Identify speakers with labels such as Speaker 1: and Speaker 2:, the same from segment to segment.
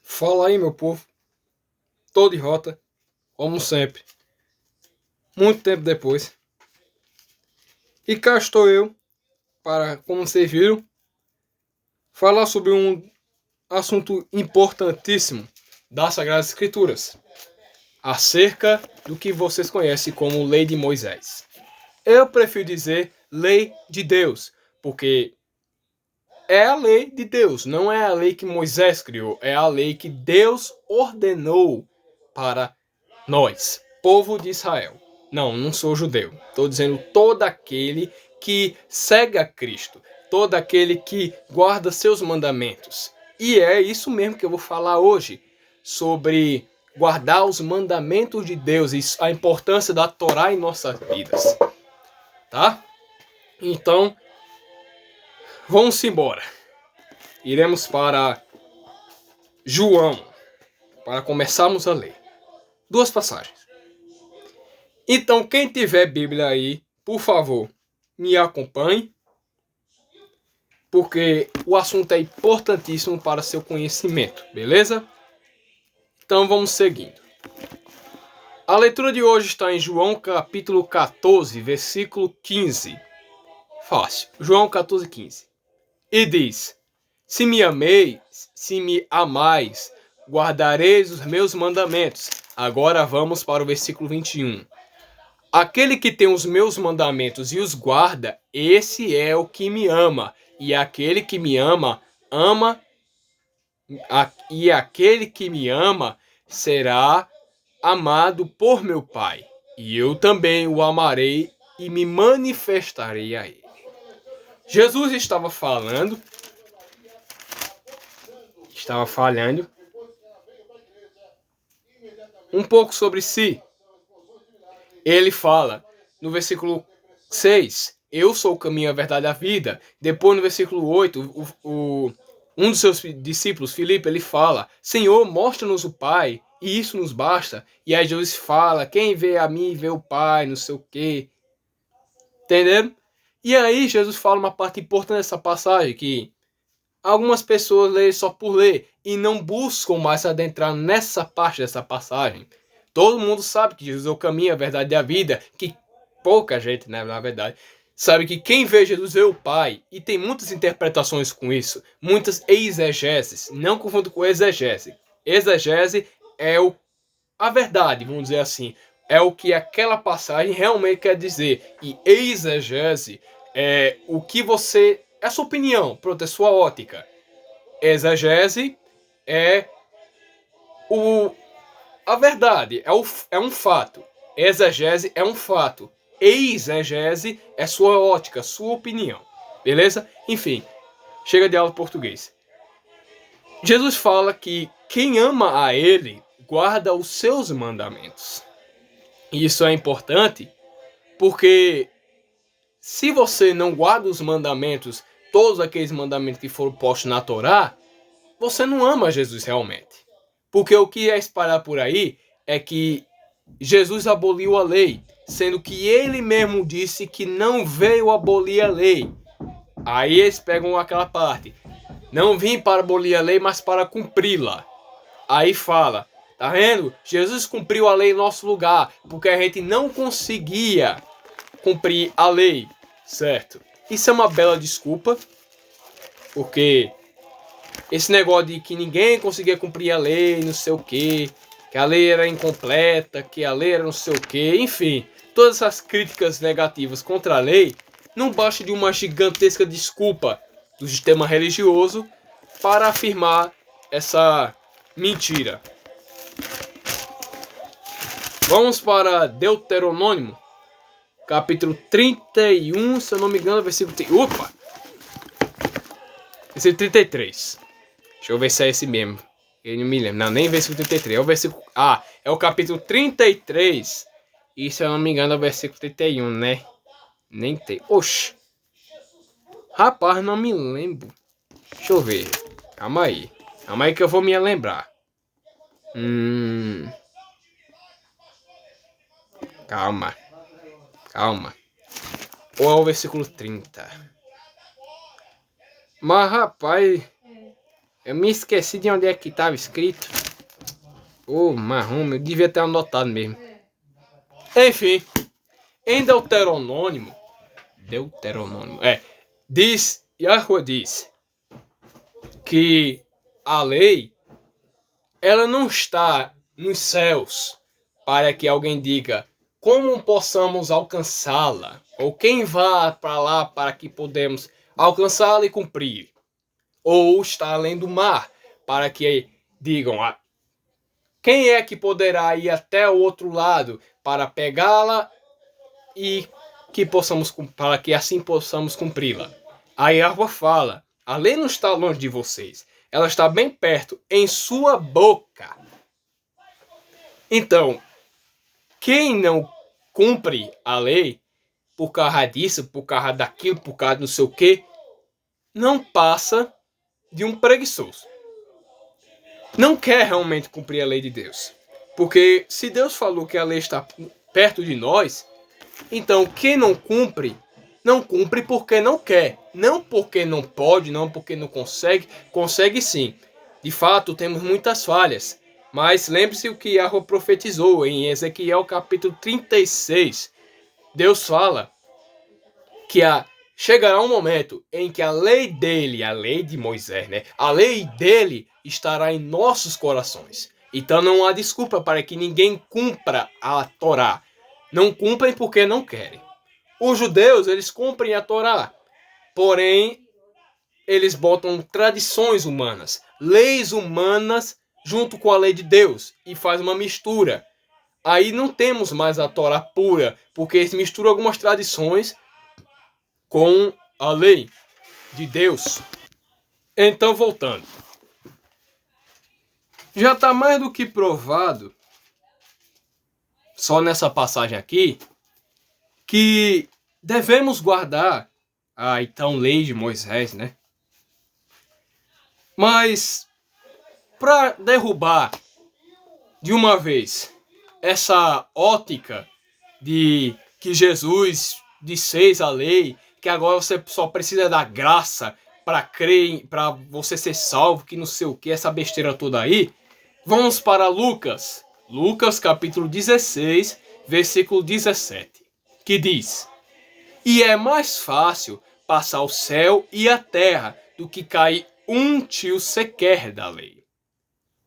Speaker 1: Fala aí, meu povo. Tô de volta, como sempre. Muito tempo depois. E cá estou eu para, como vocês viram, falar sobre um assunto importantíssimo das Sagradas Escrituras, acerca do que vocês conhecem como Lei de Moisés. Eu prefiro dizer Lei de Deus, porque é a lei de Deus, não é a lei que Moisés criou, é a lei que Deus ordenou para nós, povo de Israel. Não sou judeu. Estou dizendo todo aquele que segue a Cristo, todo aquele que guarda seus mandamentos. E é isso mesmo que eu vou falar hoje, sobre guardar os mandamentos de Deus e a importância da Torá em nossas vidas. Tá? Então, vamos embora. Iremos para João, para começarmos a ler. Duas passagens. Então, quem tiver Bíblia aí, por favor, me acompanhe, porque o assunto é importantíssimo para seu conhecimento, beleza? Então, vamos seguindo. A leitura de hoje está em João capítulo 14, versículo 15. Fácil. João 14, 15. E diz: Se me amais, guardareis os meus mandamentos. Agora vamos para o versículo 21. Aquele que tem os meus mandamentos e os guarda, esse é o que me ama. E aquele que me ama, aquele que me ama será amado por meu Pai. E eu também o amarei e me manifestarei a ele. Jesus estava falando um pouco sobre si. Ele fala no versículo 6, eu sou o caminho, a verdade e a vida. Depois no versículo 8, um dos seus discípulos, Filipe, ele fala, Senhor, mostra-nos o Pai, e isso nos basta. E aí Jesus fala, quem vê a mim, vê o Pai, não sei o quê. Entenderam? E aí Jesus fala uma parte importante dessa passagem, que algumas pessoas leem só por ler, e não buscam mais adentrar nessa parte dessa passagem. Todo mundo sabe que Jesus é o caminho, a verdade e a vida, que pouca gente, né, na verdade, sabe que quem vê Jesus vê o Pai, e tem muitas interpretações com isso, muitas exegeses, não confundo com exegese. Exegese é a verdade, vamos dizer assim, é o que aquela passagem realmente quer dizer, e exegese é o que você, é a sua opinião, pronto, é sua ótica. Exegese é a verdade, é um fato. Exegese é um fato. Exegese é sua ótica, sua opinião. Beleza? Enfim, chega de aula de português. Jesus fala que quem ama a ele guarda os seus mandamentos. E isso é importante porque se você não guarda os mandamentos, todos aqueles mandamentos que foram postos na Torá, você não ama Jesus realmente. Porque o que é espalhado por aí é que Jesus aboliu a lei, sendo que ele mesmo disse que não veio abolir a lei. Aí eles pegam aquela parte, não vim para abolir a lei, mas para cumpri-la. Aí fala, tá vendo? Jesus cumpriu a lei em nosso lugar, porque a gente não conseguia cumprir a lei, certo? Isso é uma bela desculpa, porque esse negócio de que ninguém conseguia cumprir a lei, não sei o que a lei era incompleta, que a lei era não sei o que, enfim, todas essas críticas negativas contra a lei, não basta de uma gigantesca desculpa do sistema religioso para afirmar essa mentira. Vamos para Deuteronômio, capítulo 31, se eu não me engano, versículo... Versículo 33. Deixa eu ver se é esse mesmo. Eu não me lembro. Não, nem versículo 33. É o versículo... é o capítulo 33. E se eu não me engano é o versículo 31, né? Nem tem. Oxi. Rapaz, não me lembro. Deixa eu ver. Calma aí. Calma aí que eu vou me lembrar. Calma. Ou é o versículo 30? Mas, rapaz... Eu me esqueci de onde é que estava escrito. Ô, marrom, eu devia ter anotado mesmo. Enfim, em Deuteronômio, Yahweh diz que a lei, ela não está nos céus para que alguém diga como possamos alcançá-la, ou quem vá para lá para que podemos alcançá-la e cumprir, ou está além do mar para que digam quem é que poderá ir até o outro lado para pegá-la e para que assim possamos cumpri-la. A Yahweh fala, a lei não está longe de vocês, ela está bem perto, em sua boca. Então, quem não cumpre a lei, por causa disso, por causa daquilo, por causa de não sei o quê, não passa de um preguiçoso. Não quer realmente cumprir a lei de Deus. Porque se Deus falou que a lei está perto de nós, então quem não cumpre porque não quer. Não porque não pode, não porque não consegue. Consegue sim. De fato, temos muitas falhas. Mas lembre-se o que Yahweh profetizou em Ezequiel capítulo 36. Deus fala que chegará um momento em que a lei dele, a lei de Moisés, né? A lei dele estará em nossos corações. Então não há desculpa para que ninguém cumpra a Torá. Não cumprem porque não querem. Os judeus, eles cumprem a Torá. Porém, eles botam tradições humanas, leis humanas junto com a lei de Deus e faz uma mistura. Aí não temos mais a Torá pura, porque eles misturam algumas tradições com a lei de Deus. Então, voltando. Já está mais do que provado, só nessa passagem aqui, que devemos guardar a então lei de Moisés, né? Mas, para derrubar de uma vez essa ótica de que Jesus desfez a lei, que agora você só precisa da graça para crer, para você ser salvo, que não sei o que, essa besteira toda aí, vamos para Lucas. Lucas capítulo 16, versículo 17, que diz: E é mais fácil passar o céu e a terra do que cair um tio sequer da lei.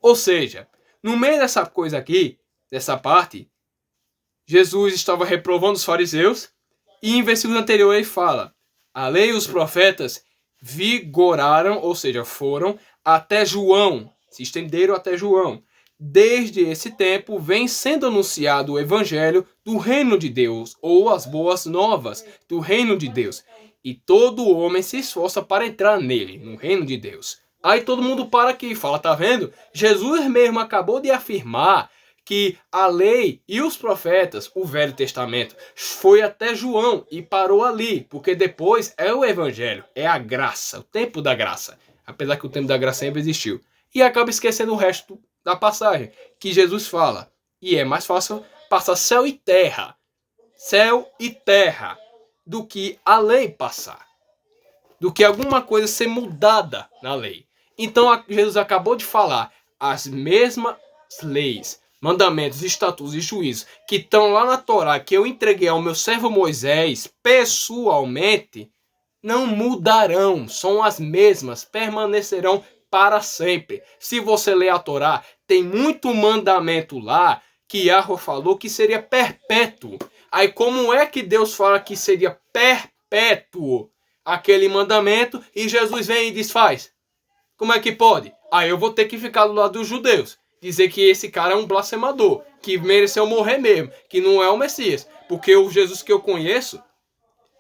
Speaker 1: Ou seja, no meio dessa coisa aqui, dessa parte, Jesus estava reprovando os fariseus e em versículo anterior ele fala: a lei e os profetas vigoraram, ou seja, foram até João, se estenderam até João. Desde esse tempo vem sendo anunciado o evangelho do reino de Deus, ou as boas novas do reino de Deus. E todo homem se esforça para entrar nele, no reino de Deus. Aí todo mundo para aqui e fala, tá vendo? Jesus mesmo acabou de afirmar que a lei e os profetas, o Velho Testamento, foi até João e parou ali, porque depois é o evangelho, é a graça, o tempo da graça. Apesar que o tempo da graça sempre existiu. E acaba esquecendo o resto da passagem, que Jesus fala, e é mais fácil passar céu e terra, do que a lei passar, do que alguma coisa ser mudada na lei. Então Jesus acabou de falar, as mesmas leis, mandamentos, estatutos e juízos que estão lá na Torá, que eu entreguei ao meu servo Moisés pessoalmente, não mudarão, são as mesmas, permanecerão para sempre. Se você ler a Torá, tem muito mandamento lá que Yahweh falou que seria perpétuo. Aí como é que Deus fala que seria perpétuo aquele mandamento e Jesus vem e desfaz? Como é que pode? Aí eu vou ter que ficar do lado dos judeus, dizer que esse cara é um blasfemador, que mereceu morrer mesmo, que não é o Messias. Porque o Jesus que eu conheço,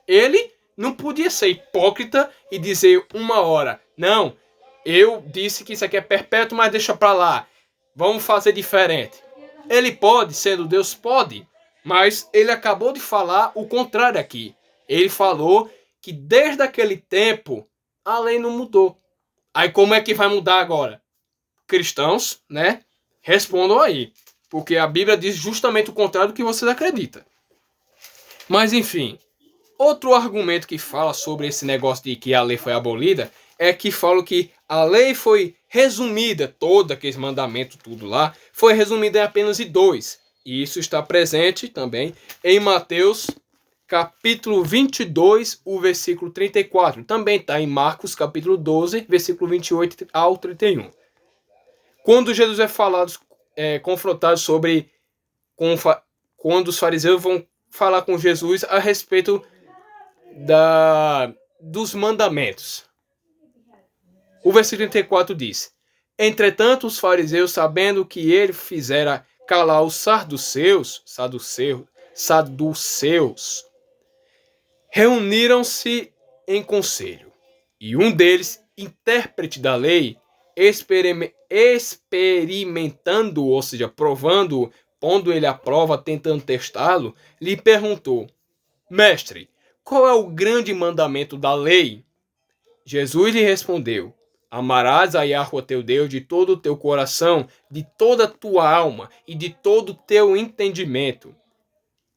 Speaker 1: ele não podia ser hipócrita e dizer uma hora, não, eu disse que isso aqui é perpétuo, mas deixa pra lá, vamos fazer diferente. Ele pode, sendo Deus, pode, mas ele acabou de falar o contrário aqui. Ele falou que desde aquele tempo a lei não mudou. Aí como é que vai mudar agora? Cristãos, né? Respondam aí. Porque a Bíblia diz justamente o contrário do que vocês acreditam. Mas enfim, outro argumento que fala sobre esse negócio de que a lei foi abolida é que falam que a lei foi resumida, todo aqueles mandamentos, tudo lá, foi resumida em apenas em 2. E isso está presente também em Mateus capítulo 22, o versículo 34. Também está em Marcos capítulo 12, versículo 28 ao 31. Quando Jesus confrontado sobre quando os fariseus vão falar com Jesus a respeito dos mandamentos. O versículo 34 diz: Entretanto, os fariseus, sabendo que ele fizera calar os saduceus, reuniram-se em conselho. E um deles, intérprete da lei, experimentando, ou seja, provando, pondo ele à prova, tentando testá-lo, lhe perguntou: Mestre, qual é o grande mandamento da lei? Jesus lhe respondeu: Amarás a Yahweh teu Deus de todo o teu coração, de toda a tua alma e de todo o teu entendimento.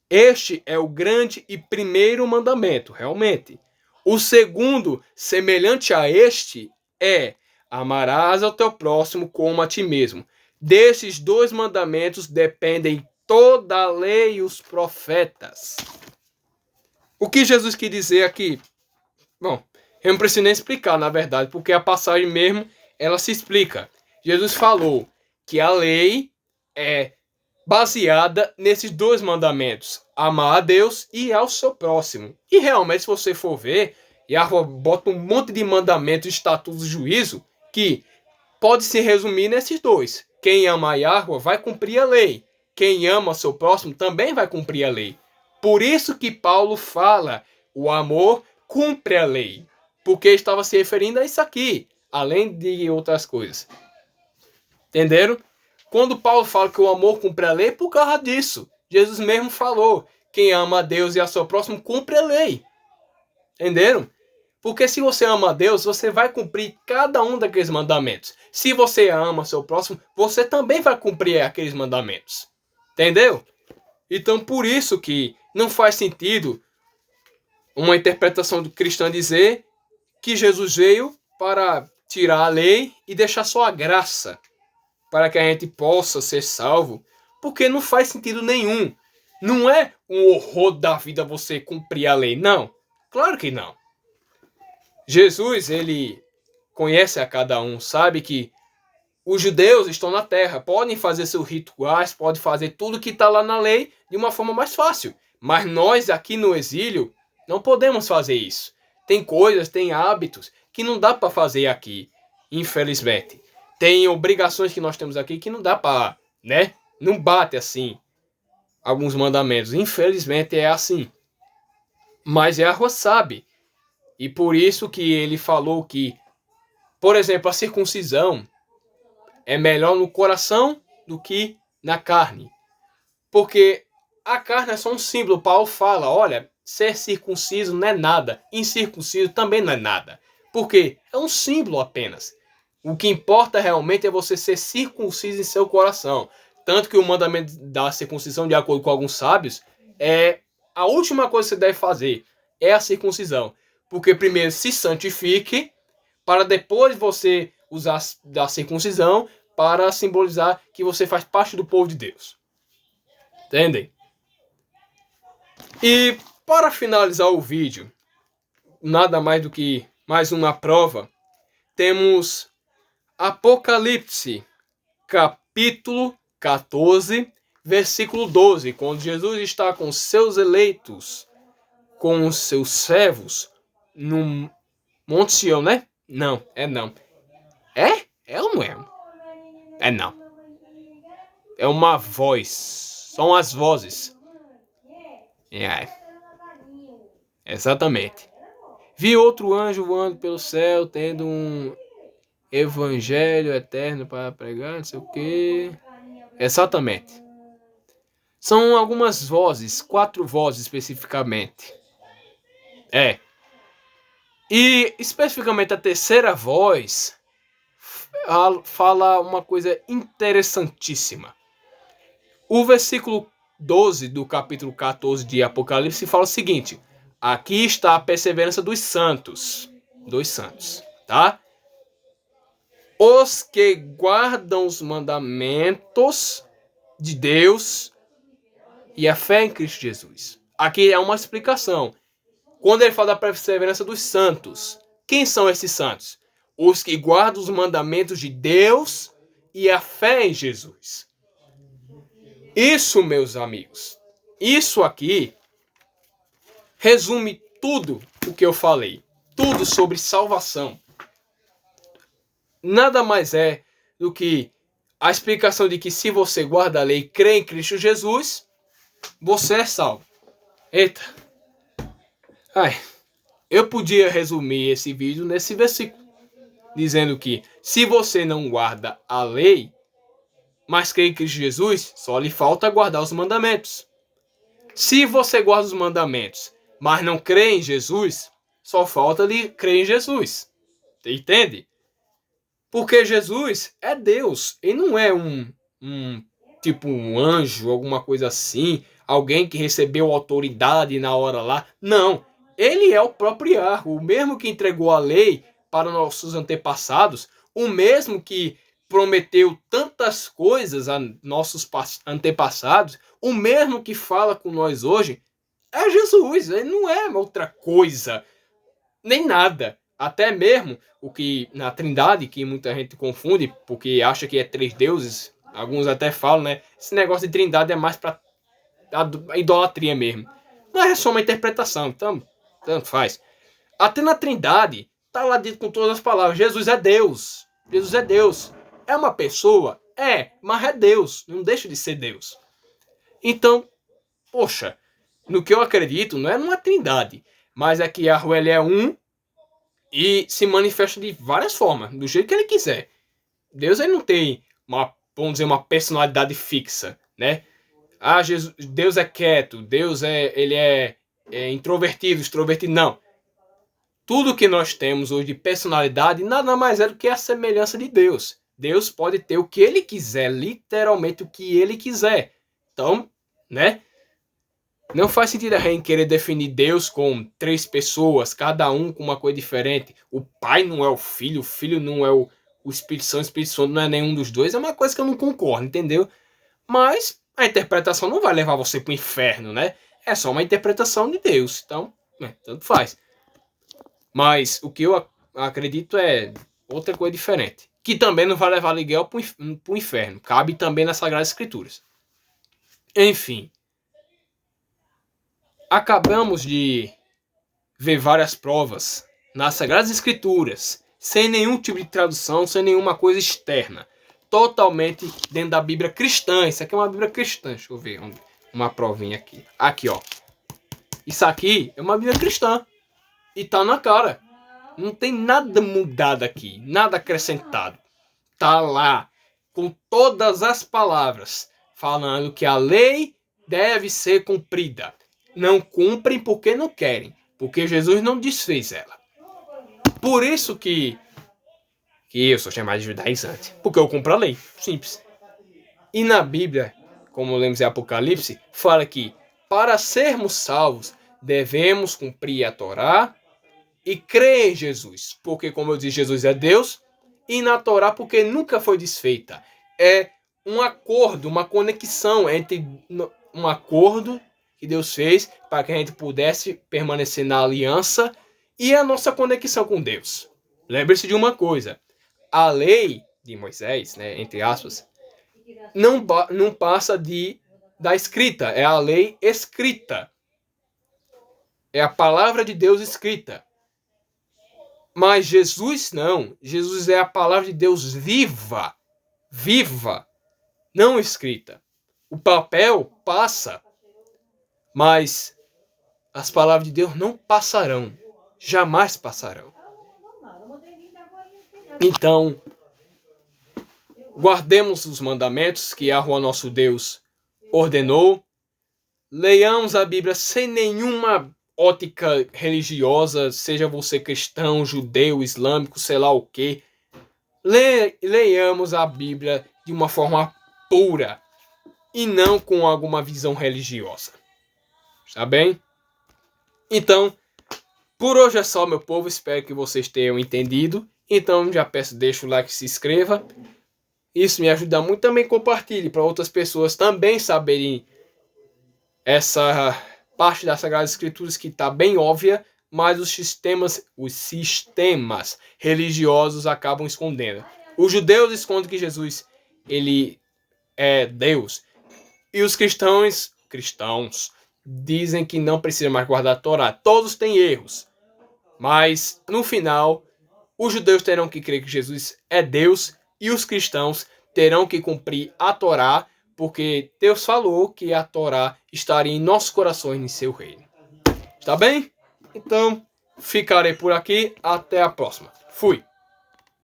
Speaker 1: Este é o grande e primeiro mandamento, realmente. O segundo, semelhante a este, é: amarás ao teu próximo como a ti mesmo. Desses 2 mandamentos dependem toda a lei e os profetas. O que Jesus quis dizer aqui? Bom, eu não preciso nem explicar, na verdade, porque a passagem mesmo, ela se explica. Jesus falou que a lei é baseada nesses 2 mandamentos: amar a Deus e ao seu próximo. E realmente, se você for ver, Yahweh bota um monte de mandamentos, estatutos, juízo, que pode se resumir nesses 2. Quem ama a Yahweh vai cumprir a lei. Quem ama o seu próximo também vai cumprir a lei. Por isso que Paulo fala: o amor cumpre a lei. Porque estava se referindo a isso aqui, além de outras coisas. Entenderam? Quando Paulo fala que o amor cumpre a lei, é por causa disso. Jesus mesmo falou: quem ama a Deus e a seu próximo cumpre a lei. Entenderam? Porque se você ama a Deus, você vai cumprir cada um daqueles mandamentos. Se você ama seu próximo, você também vai cumprir aqueles mandamentos. Entendeu? Então, por isso que não faz sentido uma interpretação cristã dizer que Jesus veio para tirar a lei e deixar só a graça, para que a gente possa ser salvo, porque não faz sentido nenhum. Não é um horror da vida você cumprir a lei, não. Claro que não. Jesus, ele conhece a cada um, sabe que os judeus estão na terra, podem fazer seus rituais, podem fazer tudo que está lá na lei de uma forma mais fácil. Mas nós aqui no exílio não podemos fazer isso. Tem coisas, tem hábitos que não dá para fazer aqui, infelizmente. Tem obrigações que nós temos aqui que não dá para, né? Não bate assim alguns mandamentos. Infelizmente é assim. Mas Yahweh sabe. E por isso que ele falou que, por exemplo, a circuncisão é melhor no coração do que na carne. Porque a carne é só um símbolo. Paulo fala: olha, ser circunciso não é nada. Incircunciso também não é nada. Por quê? É um símbolo apenas. O que importa realmente é você ser circunciso em seu coração. Tanto que o mandamento da circuncisão, de acordo com alguns sábios, é a última coisa que você deve fazer. É a circuncisão. Porque primeiro se santifique, para depois você usar da circuncisão para simbolizar que você faz parte do povo de Deus. Entendem? E para finalizar o vídeo, nada mais do que mais uma prova, temos Apocalipse, capítulo 14, versículo 12, quando Jesus está com seus eleitos, com os seus servos, no Monte Sião, né? Não, é não. É? É ou não é? É não. É uma voz. São as vozes. É. Exatamente. Vi outro anjo voando pelo céu, tendo um evangelho eterno para pregar, não sei o quê. Exatamente. São algumas vozes, 4 vozes especificamente. É. E especificamente a terceira voz fala uma coisa interessantíssima. O versículo 12 do capítulo 14 de Apocalipse fala o seguinte: aqui está a perseverança dos santos. Dos santos. tá? Os que guardam os mandamentos de Deus e a fé em Cristo Jesus. Aqui é uma explicação. Quando ele fala da perseverança dos santos, quem são esses santos? Os que guardam os mandamentos de Deus e a fé em Jesus. Isso, meus amigos, isso aqui resume tudo o que eu falei. Tudo sobre salvação. Nada mais é do que a explicação de que se você guarda a lei e crê em Cristo Jesus, você é salvo. Eita. Ai, eu podia resumir esse vídeo nesse versículo, dizendo que se você não guarda a lei, mas crê em Cristo Jesus, só lhe falta guardar os mandamentos. Se você guarda os mandamentos, mas não crê em Jesus, só falta lhe crer em Jesus. Entende? Porque Jesus é Deus. Ele não é tipo um anjo, alguma coisa assim. Alguém que recebeu autoridade na hora lá. Não. Ele é o próprio Yahweh. O mesmo que entregou a lei para nossos antepassados. O mesmo que prometeu tantas coisas a nossos antepassados. O mesmo que fala com nós hoje. É Jesus. Ele não é outra coisa. Nem nada. Até mesmo o que na Trindade, que muita gente confunde, porque acha que é 3 deuses, alguns até falam, né? Esse negócio de Trindade é mais para a idolatria mesmo. Mas é só uma interpretação, então tanto faz. Até na Trindade, tá lá dito com todas as palavras, Jesus é Deus. Jesus é Deus. É uma pessoa? É, mas é Deus. Não deixa de ser Deus. Então, poxa, no que eu acredito, não é numa Trindade, mas é que Yahweh é um e se manifesta de várias formas, do jeito que ele quiser. Deus ele não tem vamos dizer, uma personalidade fixa, né? Ah, Deus é quieto, Deus ele é introvertido, extrovertido. Não. Tudo que nós temos hoje de personalidade nada mais é do que a semelhança de Deus. Deus pode ter o que ele quiser, literalmente o que ele quiser. Então, né? Não faz sentido a gente querer definir Deus com 3 pessoas, cada um com uma coisa diferente. O Pai não é o Filho não é o Espírito Santo não é nenhum dos dois. É uma coisa que eu não concordo, entendeu? Mas a interpretação não vai levar você para o inferno, né? É só uma interpretação de Deus. Então, tanto faz. Mas o que eu acredito é outra coisa diferente. Que também não vai levar Miguel para o inferno. Cabe também nas Sagradas Escrituras. Enfim. Acabamos de ver várias provas nas Sagradas Escrituras, sem nenhum tipo de tradução, sem nenhuma coisa externa. Totalmente dentro da Bíblia cristã. Isso aqui é uma Bíblia cristã. Deixa eu ver uma provinha aqui. Aqui, ó. Isso aqui é uma Bíblia cristã. E tá na cara. Não tem nada mudado aqui. Nada acrescentado. Tá lá. Com todas as palavras. Falando que a lei deve ser cumprida. Não cumprem porque não querem. Porque Jesus não desfez ela. Por isso que eu sou chamado de judaizante. Porque eu cumpro a lei. Simples. E na Bíblia, como lemos em Apocalipse, fala que para sermos salvos, devemos cumprir a Torá e crer em Jesus. Porque, como eu disse, Jesus é Deus. E na Torá, porque nunca foi desfeita. É um acordo, uma conexão entre um acordo que Deus fez para que a gente pudesse permanecer na aliança e a nossa conexão com Deus. Lembre-se de uma coisa. A lei de Moisés, né, entre aspas, não passa da escrita. É a lei escrita. É a palavra de Deus escrita. Mas Jesus não. Jesus é a palavra de Deus viva. Viva. Não escrita. O papel passa. Mas as palavras de Deus não passarão. Jamais passarão. Então, guardemos os mandamentos que Yahweh nosso Deus ordenou. Leiamos a Bíblia sem nenhuma ótica religiosa, seja você cristão, judeu, islâmico, sei lá o quê. Leiamos a Bíblia de uma forma pura e não com alguma visão religiosa. Está bem? Então, por hoje é só, meu povo. Espero que vocês tenham entendido Então já peço, deixa o like, se inscreva. Isso me ajuda muito. Também compartilhe para outras pessoas também saberem essa parte das Sagradas Escrituras que está bem óbvia, mas os sistemas religiosos acabam escondendo. Os judeus escondem que Jesus ele é Deus. E os cristãos dizem que não precisa mais guardar a Torá. Todos têm erros. Mas, no final, os judeus terão que crer que Jesus é Deus e os cristãos terão que cumprir a Torá, porque Deus falou que a Torá estaria em nossos corações em seu reino. Está bem? Então, ficarei por aqui. Até a próxima. Fui!